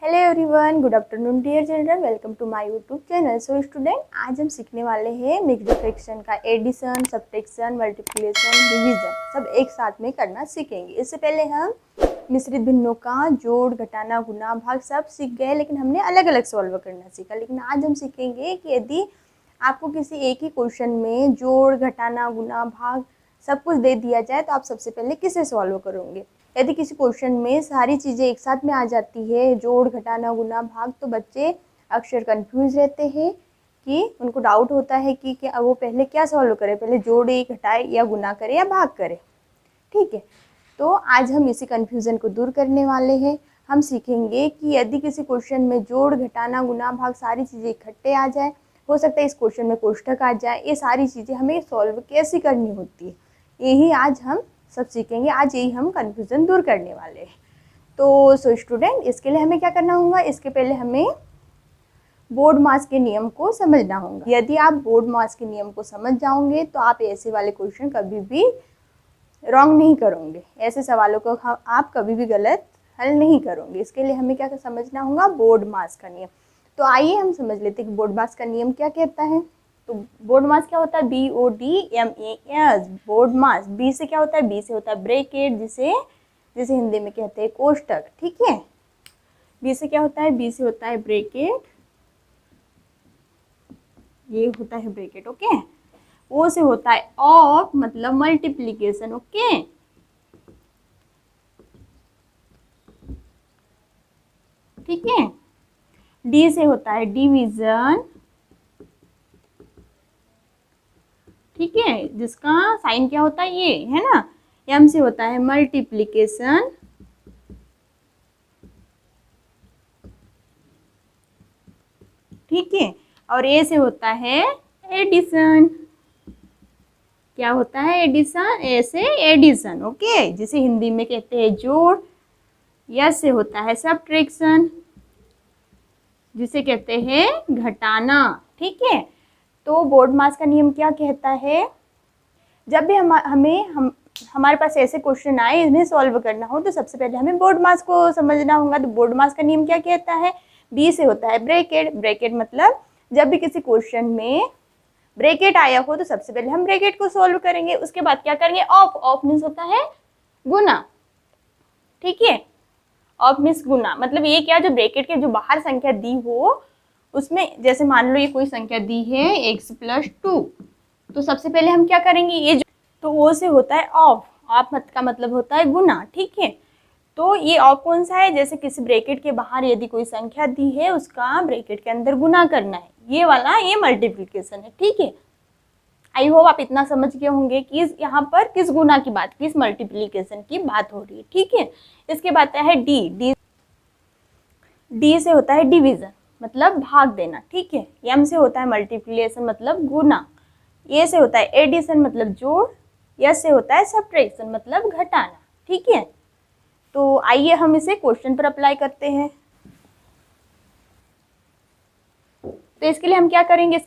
Hello everyone, good afternoon dear children, welcome to my YouTube channel. So student, आज हम सीखने वाले हैं मिक्स्ड फ्रैक्शन का एडिशन, सब्ट्रैक्शन, मल्टीप्लिकेशन, डिवीजन सब एक साथ में करना सीखेंगे। इससे पहले हम मिश्रित भिन्नों का जोड़, घटाना, गुना, भाग सब सीख गए, लेकिन हमने अलग अलग सॉल्व करना सीखा। लेकिन आज हम सीखेंगे कि यदि आपको किसी एक ही क्वेश्चन में जोड़, घटाना, गुना, भाग सब कुछ दे दिया जाए तो आप सबसे पहले किसे सॉल्व करोगे। यदि किसी क्वेश्चन में सारी चीज़ें एक साथ में आ जाती है, जोड़, घटाना, गुना, भाग, तो बच्चे अक्सर कंफ्यूज रहते हैं कि उनको डाउट होता है कि क्या वो पहले क्या सॉल्व करे, पहले जोड़े, घटाए या गुना करे या भाग करे। ठीक है, तो आज हम इसी कन्फ्यूज़न को दूर करने वाले हैं। हम सीखेंगे कि यदि किसी क्वेश्चन में जोड़, घटाना, गुना, भाग सारी चीज़ें इकट्ठे आ जाए, हो सकता है इस क्वेश्चन में कोष्ठक आ जाए, ये सारी चीज़ें हमें सॉल्व कैसे करनी होती है, यही आज हम सब सीखेंगे। आज यही हम कन्फ्यूज़न दूर करने वाले हैं। तो सो स्टूडेंट, इसके लिए हमें क्या करना होगा, इसके पहले हमें बोर्ड मास के नियम को समझना होगा। यदि आप बोर्ड मास के नियम को समझ जाओगे तो आप ऐसे वाले क्वेश्चन कभी भी रॉन्ग नहीं करोगे, ऐसे सवालों को आप कभी भी गलत हल नहीं करोगे। इसके लिए हमें क्या समझना होगा, बोर्ड मास का नियम। तो आइए हम समझ लेते हैं कि बोर्ड मास का नियम क्या कहता है। तो बोर्ड मास क्या होता है, BODMAS, बोर्ड मास। बी से क्या होता है, बी से होता है ब्रैकेट, जिसे हिंदी में कहते हैं कोष्ठक। ठीक है, बी से क्या होता है, बी से होता है ब्रैकेट, ये होता है ब्रैकेट। ओके, ओ से होता है ऑफ, मतलब मल्टीप्लीकेशन। ओके, ठीक है, डी से होता है डिवीजन। ठीक है, जिसका साइन क्या होता है, ये है ना। एम से होता है मल्टीप्लिकेशन। ठीक है, और ए से होता है एडिशन। क्या होता है, एडिशन, ए से एडिशन। ओके, जिसे हिंदी में कहते हैं जोड़। यस से होता है सब्ट्रैक्शन, जिसे कहते हैं घटाना। ठीक है, तो बोर्ड मास का नियम क्या कहता है, जब भी हमारे पास ऐसे क्वेश्चन आए, इन्हें सॉल्व करना हो, तो सबसे पहले हमें बोर्ड मास को समझना होगा। तो बोर्ड मास का नियम क्या कहता है, बी से होता है ब्रैकेट। ब्रैकेट मतलब जब भी किसी क्वेश्चन में ब्रैकेट आया हो तो सबसे पहले हम ब्रैकेट को सॉल्व करेंगे। उसके बाद क्या करेंगे, ऑफ। ऑफ मीन्स होता है गुना। ठीक है, ऑफ मीन्स गुना, मतलब ये क्या, जो ब्रैकेट के जो बाहर संख्या दी हो उसमें, जैसे मान लो ये कोई संख्या दी है x+2, तो सबसे पहले हम क्या करेंगे, ये जो, तो वो से होता है ऑफ। ऑफ का मतलब होता है गुना। ठीक है, तो ये ऑफ कौन सा है, जैसे किसी ब्रैकेट के बाहर यदि कोई संख्या दी है उसका ब्रैकेट के अंदर गुना करना है, ये वाला ये मल्टीप्लिकेशन है। ठीक है, आई होप आप इतना समझ गए होंगे कि यहाँ पर किस गुना की बात, किस मल्टीप्लिकेशन की बात हो रही है। ठीक है, इसके बाद है डी। डी से होता है डिवीजन, मतलब भाग देना। ठीक है, एम से होता है मल्टीप्लिकेशन, मतलब गुना। ए से होता है एडिशन, मतलब जोड़। एस से होता है सब्ट्रैक्शन, मतलब घटाना। ठीक है, तो आइए हम इसे क्वेश्चन पर अप्लाई करते हैं। तो इसके लिए हम क्या करेंगे,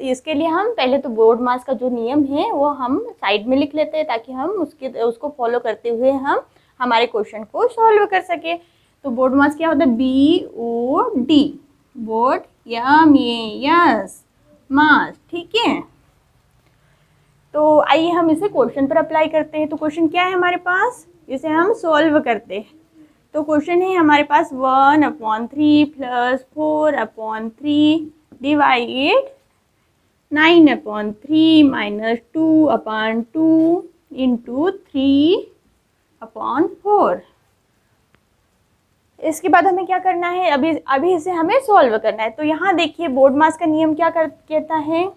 इसके लिए हम पहले तो बोर्ड मास का जो नियम है वो हम साइड में लिख लेते हैं, ताकि हम उसको फॉलो करते हुए हम हमारे क्वेश्चन को सॉल्व कर सके। तो बोर्ड मास क्या होता है, BOD, बोर्ड, MAS, मास। ठीक है, तो आइए हम इसे क्वेश्चन पर अप्लाई करते हैं। तो क्वेश्चन क्या है हमारे पास, इसे हम सॉल्व करते हैं। तो क्वेश्चन है हमारे पास 1/3 + 4/3 डिवाइड 9/3 - 2/2 इंटू 3/4। इसके बाद हमें क्या करना है, अभी इसे हमें सॉल्व करना है। तो यहाँ देखिए बोर्ड मास का नियम क्या कहता है।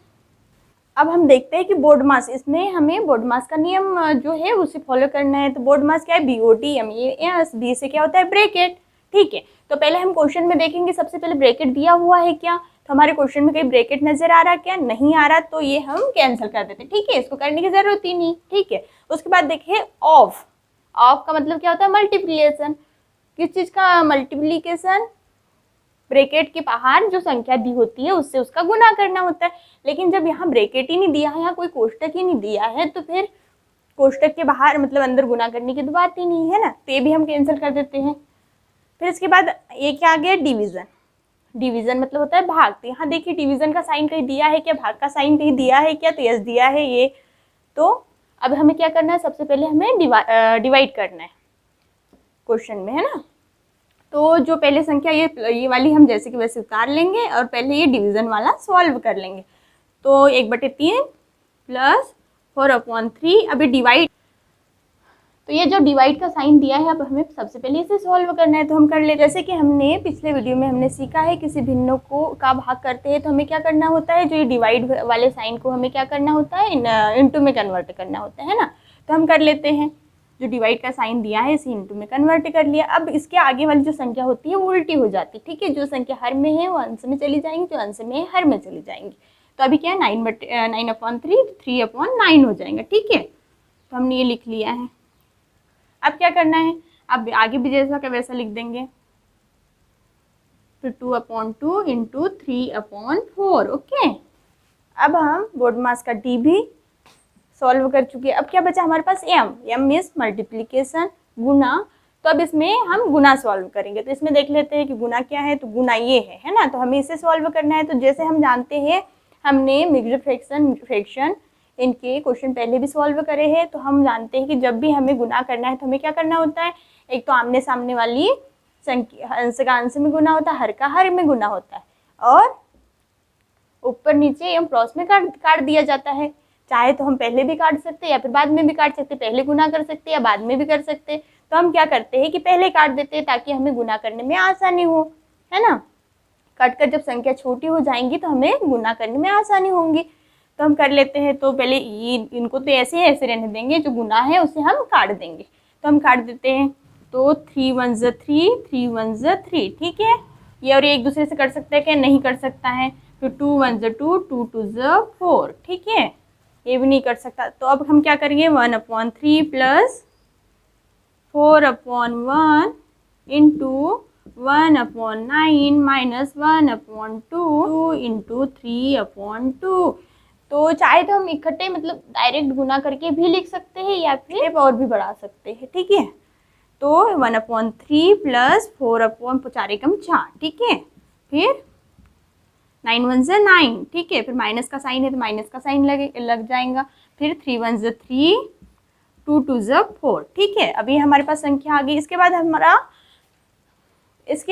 अब हम देखते हैं कि बोर्ड मास, इसमें हमें बोर्ड मास का नियम जो है उसे फॉलो करना है। तो बोर्ड मास क्या है, BODMAS। बी से क्या होता है ब्रैकेट। ठीक है, तो पहले हम क्वेश्चन में देखेंगे, सबसे पहले ब्रैकेट दिया हुआ है क्या, तो हमारे क्वेश्चन में कहीं ब्रैकेट नजर आ रहा है क्या, नहीं आ रहा, तो ये हम कैंसिल कर देते हैं। ठीक है, इसको करने की जरूरत ही नहीं। ठीक है, उसके बाद देखिए ऑफ। ऑफ का मतलब क्या होता है, मल्टीप्लिकेशन। किस चीज का मल्टीप्लिकेशन, ब्रैकेट के बाहर जो संख्या दी होती है उससे उसका गुना करना होता है। लेकिन जब यहाँ ब्रैकेट ही नहीं दिया है, यहाँ कोई कोष्ठक ही नहीं दिया है, तो फिर कोष्ठक के बाहर मतलब अंदर गुना करने की तो बात ही नहीं है ना, तो ये भी हम कैंसिल कर देते हैं। फिर इसके बाद ये क्या आ गया, डिवीज़न। डिवीज़न मतलब होता है भाग। तो यहाँ देखिए डिवीज़न का साइन कहीं दिया है क्या, भाग का साइन कहीं दिया है क्या, तो यस दिया है ये। तो अब हमें क्या करना है, सबसे पहले हमें डिवाइड करना है क्वेश्चन में, है ना। तो जो पहले संख्या ये वाली हम जैसे कि वैसे उतार लेंगे और पहले ये डिवीज़न वाला सॉल्व कर लेंगे। तो 1/3 प्लस 4/3, अभी डिवाइड, तो ये जो डिवाइड का साइन दिया है अब हमें सबसे पहले इसे सॉल्व करना है। तो हम कर ले, जैसे कि हमने पिछले वीडियो में हमने सीखा है किसी भिन्नों को का भाग करते हैं तो हमें क्या करना होता है, जो ये डिवाइड वाले साइन को हमें क्या करना होता है, इनटू में कन्वर्ट करना होता है ना। तो हम कर लेते हैं, जो डिवाइड का साइन दिया है इसे इनटू में कन्वर्ट कर लिया। अब इसके आगे वाली जो संख्या होती है वो उल्टी हो जाती है, ठीक है। जो संख्या हर में है वो अंश में चली जाएंगी, जो अंश में है हर में चली जाएंगी। तो अभी क्या है, 9/3 3/9 हो जाएगा, ठीक है। तो हमने ये लिख लिया है। अब क्या करना है, अब आगे भी जैसा का वैसा लिख देंगे, फिर 2/2 इंटू 3/4, ओके। अब हम बोर्ड मास का डी भी सॉल्व कर चुके हैं। अब क्या बचा हमारे पास, एम मीन्स मल्टीप्लिकेशन, गुना। तो अब इसमें हम गुना सॉल्व करेंगे। तो इसमें देख लेते हैं कि गुना क्या है, तो गुना ये है ना। तो हमें इसे सॉल्व करना है। तो जैसे हम जानते हैं हमने मिक्स्ड फ्रैक्शन इनके क्वेश्चन पहले भी सॉल्व करे हैं, तो हम जानते हैं कि जब भी हमें गुना करना है तो हमें क्या करना होता है, एक तो आमने सामने वाली संख्या अंश का अंश में गुना होता है, हर का हर में गुना होता है, और ऊपर नीचे एवं क्रॉस में काट दिया जाता है। चाहे तो हम पहले भी काट सकते हैं या फिर बाद में भी काट सकते हैं, पहले गुना कर सकते हैं या बाद में भी कर सकते हैं। तो हम क्या करते हैं कि पहले काट देते हैं ताकि हमें गुना करने में आसानी हो, है ना। काट कर जब संख्या छोटी हो जाएंगी तो हमें गुना करने में आसानी होंगी। तो हम कर लेते हैं। तो पहले ये इनको तो ऐसे रहने देंगे, जो गुना है उसे हम काट देंगे। तो हम काट देते हैं। तो 3 1 3 3 1 3, ठीक है। ये और ये एक दूसरे से कर सकते हैं क्या, नहीं कर सकता है। तो 2 1 2 2 2 4, ठीक है, ये भी नहीं कर सकता। तो अब हम क्या करेंगे, 1/3 प्लस 4/1 इंटू 1/9 माइनस 1/2 इंटू 3/2। तो चाहे तो हम इकट्ठे मतलब डायरेक्ट गुना करके भी लिख सकते हैं या फिर और भी बढ़ा सकते हैं, ठीक है। तो 1/3 प्लस 4/4, ठीक है। फिर 9 1 9, ठीक है। फिर माइनस का साइन है तो माइनस का साइन लग जाएगा। फिर 3 1 3 2 2 4, ठीक है। अभी हमारे पास संख्या आ गई। इसके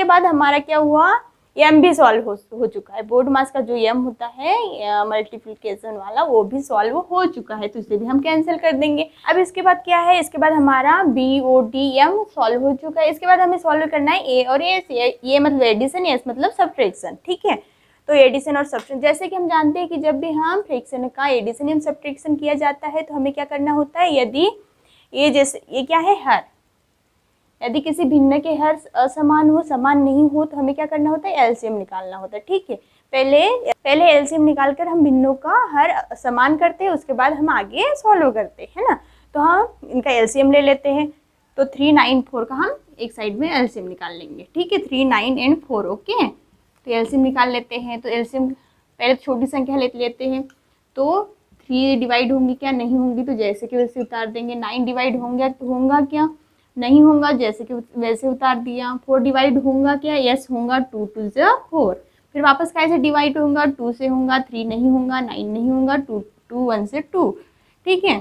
बाद हमारा क्या हुआ, एम भी सॉल्व हो चुका है। बोर्ड मास का जो एम होता है मल्टीप्लिकेशन वाला वो भी सॉल्व हो चुका है, तो इसे भी हम कैंसिल कर देंगे। अब इसके बाद क्या है, इसके बाद हमारा B O D M solve हो चुका है। इसके बाद हमें सॉल्व करना है ए और एस। ये मतलब एडिशन, एस मतलब सब्ट्रैक्शन, ठीक है। तो एडिशन और सब्ट्रैक्शन, जैसे कि हम जानते हैं कि जब भी हम फ्रैक्शन का एडिशन या सब्ट्रैक्शन किया जाता है तो हमें क्या करना होता है, यदि ये जैसे ये क्या है, हर, यदि किसी भिन्न के हर असमान हो, समान नहीं हो, तो हमें क्या करना होता है, एलसीएम निकालना होता है, ठीक है। पहले एलसीएम निकालकर हम भिन्नों का हर समान करते हैं, उसके बाद हम आगे सॉल्व करते हैं ना। तो हम इनका एलसीएम ले लेते हैं। तो 3 9 4 का हम एक साइड में एलसीएम निकाल लेंगे, ठीक है। 3 9 एंड 4, ओके। तो एलसीएम निकाल लेते हैं। तो एलसीएम पहले छोटी संख्या लेते हैं। तो 3 डिवाइड होंगी क्या, नहीं होंगी, तो जैसे कि वैसे उतार देंगे। 9 डिवाइड होंगे तो होगा क्या, नहीं होगा, जैसे कि वैसे उतार दिया। 4 डिवाइड होगा क्या, यस होगा, 2 2 4। फिर वापस कैसे डिवाइड होगा, 2 से होगा, 3 नहीं होगा, 9 नहीं होगा, 2 2 1 से 2, ठीक है।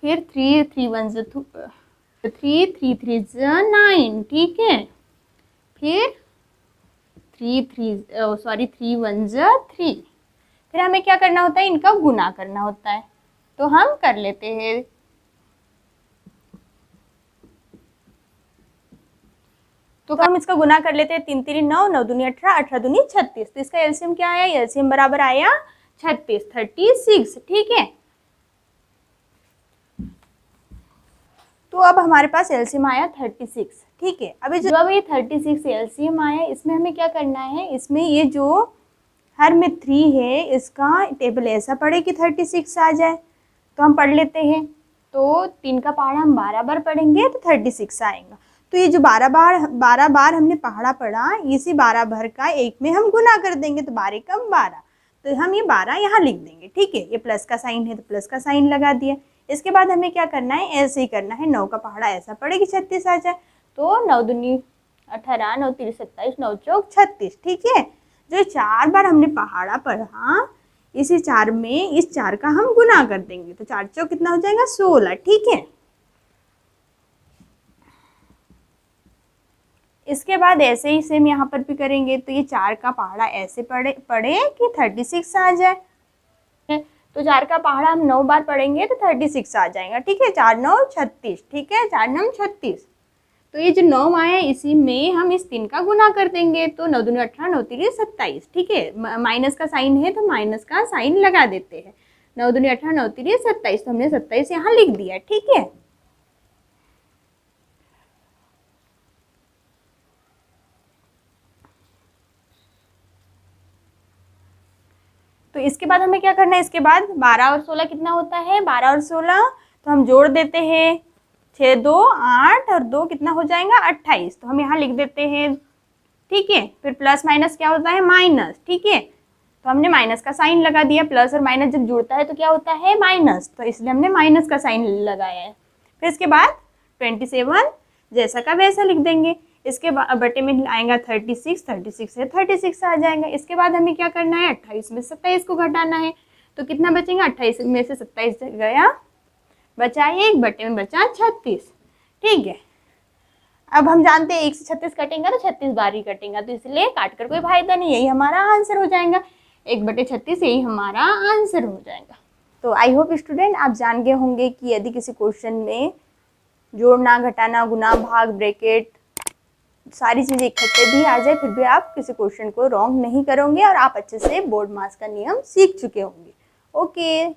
फिर 3 3 1 3 3 3 9, ठीक है। फिर 3 1 3। फिर हमें क्या करना होता है, इनका गुना करना होता है। तो हम कर लेते हैं। तो हम इसका गुना कर लेते हैं। 3 3 9, 9 दूनी 18, 18 दूनी 36। तो इसका एलसीएम क्या आया, एलसीएम बराबर आया 36, 36, ठीक है। तो अब हमारे पास एलसीएम आया 36, ठीक है। अभी जो अब ये 36 एलसीएम आया, इसमें हमें क्या करना है, इसमें ये जो हर में 3 है इसका टेबल ऐसा पढ़े कि 36 आ जाए। तो हम पढ़ लेते हैं। तो 3 का पहाड़ा हम 12 बार पढ़ेंगे तो 36 आएगा। तो ये जो 12 बार हमने पहाड़ा पढ़ा, इसी 12 भर का एक में हम गुना कर देंगे। तो 12 कम 12, तो हम ये 12 यहाँ लिख देंगे, ठीक है। ये प्लस का साइन है तो प्लस का साइन लगा दिया। इसके बाद हमें क्या करना है, ऐसे ही करना है। 9 का पहाड़ा ऐसा पड़े कि 36 आ जाए। तो 9 दूनी 18 9 3 27 9 चौक 36। ठीक है, जो 4 बार हमने पहाड़ा पढ़ा, इसी 4 में इस 4 का हम गुना कर देंगे, तो 4 चौक कितना हो जाएगा 16। ठीक है, इसके बाद ऐसे ही सेम यहाँ पर भी करेंगे, तो ये 4 का पहाड़ा ऐसे पढ़े कि 36 आ जाए। तो 4 का पहाड़ा हम 9 बार पढ़ेंगे तो 36 आ जाएगा। ठीक है, 4 9 36। ठीक है, 4 9 36। तो ये जो 9 आया इसी में हम इस 3 का गुना कर देंगे, तो 9 दूनी 18 9 3 27। ठीक है, माइनस का साइन है तो माइनस का साइन लगा देते हैं। 9 दूनी 18 9 3 27, तो हमने 27 यहाँ लिख दिया। ठीक है, तो इसके बाद हमें क्या करना है, इसके बाद 12 और 16 कितना होता है, 12 और 16 तो हम जोड़ देते हैं, 6 2 8 और 2 कितना हो जाएगा 28, तो हम यहाँ लिख देते हैं। ठीक है, फिर प्लस माइनस क्या होता है, माइनस। ठीक है, तो हमने माइनस का साइन लगा दिया, प्लस और माइनस जब जुड़ता है तो क्या होता है, माइनस, तो इसलिए हमने माइनस का साइन लगाया है। फिर इसके बाद 27 जैसा का वैसा लिख देंगे, इसके बटे में आएगा 36, 36 है 36 आ जाएगा। इसके बाद हमें क्या करना है, 28 में 27 को घटाना है, तो कितना बचेगा, 28 में से 27 गया, बचा 1, बटे में बचा 36। ठीक है, अब हम जानते हैं 1 से 36 कटेंगे तो 36 बार ही कटेंगे, तो इसलिए काट कर कोई फायदा नहीं, यही हमारा आंसर हो जाएगा, 1/36 यही हमारा आंसर हो जाएगा। तो आई होप स्टूडेंट आप जान गए होंगे कि यदि किसी क्वेश्चन में जोड़ना, घटाना, गुना, भाग, ब्रैकेट सारी चीज़ें इकट्ठे भी आ जाए, फिर भी आप किसी क्वेश्चन को रॉन्ग नहीं करोगे और आप अच्छे से बोर्ड मास का नियम सीख चुके होंगे। ओके।